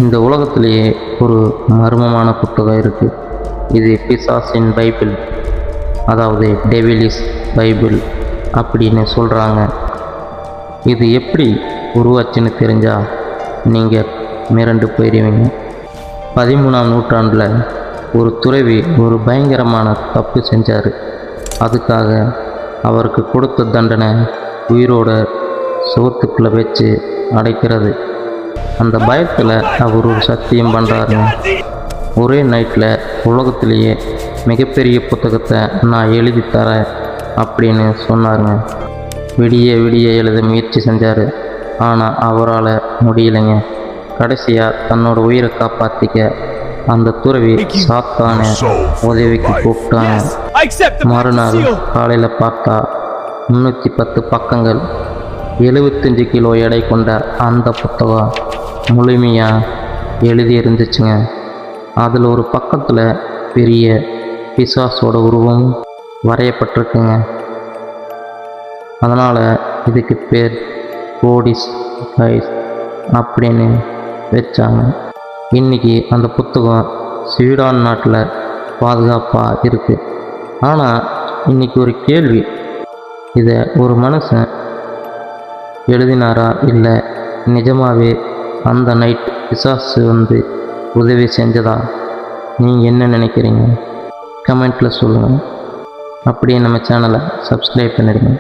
இந்த உலகத்திலேயே ஒரு மர்மமான புத்தகம் இருக்குது. இது பிசாசின் பைபிள், அதாவது டெவிலிஸ் பைபிள் அப்படின்னு சொல்கிறாங்க. இது எப்படி உருவாச்சுன்னு தெரிஞ்சால் நீங்கள் மிரண்டு போயிடுவீங்க. 13ஆம் நூற்றாண்டில் ஒரு துறவி ஒரு பயங்கரமான தப்பு செஞ்சார். அதுக்காக அவருக்கு கொடுத்த தண்டனை உயிரோட சுவத்துக்குள்ளே வச்சு அடைக்கிறது. அந்த பயத்தில் அவர் ஒரு சத்தியம் பண்ணுறாருங்க. ஒரே நைட்டில் உலகத்திலேயே மிகப்பெரிய புத்தகத்தை நான் எழுதி தரேன் அப்படின்னு சொன்னாருங்க. விடிய விடிய எழுத முயற்சி செஞ்சார். ஆனால் அவரால் முடியலைங்க. கடைசியாக தன்னோட உயிரை காப்பாற்றிக்க அந்த துறவி சாத்தானை உதவிக்கு கூப்பிட்டாங்க. மறுநாள் காலையில் பார்த்தா 310 பக்கங்கள், 75 கிலோ எடை கொண்ட அந்த புத்தகம் முழுமையாக எழுதி இருந்துச்சுங்க. அதில் ஒரு பக்கத்தில் பெரிய பிசாசோட உருவம் வரையப்பட்டிருக்குங்க. அதனால் இதுக்கு பேர் கோடிஸ் கைஸ் அப்படின்னு வச்சாங்க. இன்றைக்கி அந்த புத்தகம் ஸ்வீடன் நாட்டில் பாதுகாப்பாக இருக்குது. ஆனால் இன்றைக்கி ஒரு கேள்வி, இதை ஒரு மனுஷன் எழுதினாரா இல்லை நிஜமாகவே அந்த நைட் பிசாசு வந்து உதவி செஞ்சதா? நீங்கள் என்ன நினைக்கிறீங்க? கமெண்ட்டில் சொல்லுங்கள். அப்படியே நம்ம சேனலை சப்ஸ்கிரைப் பண்ணிடுங்க.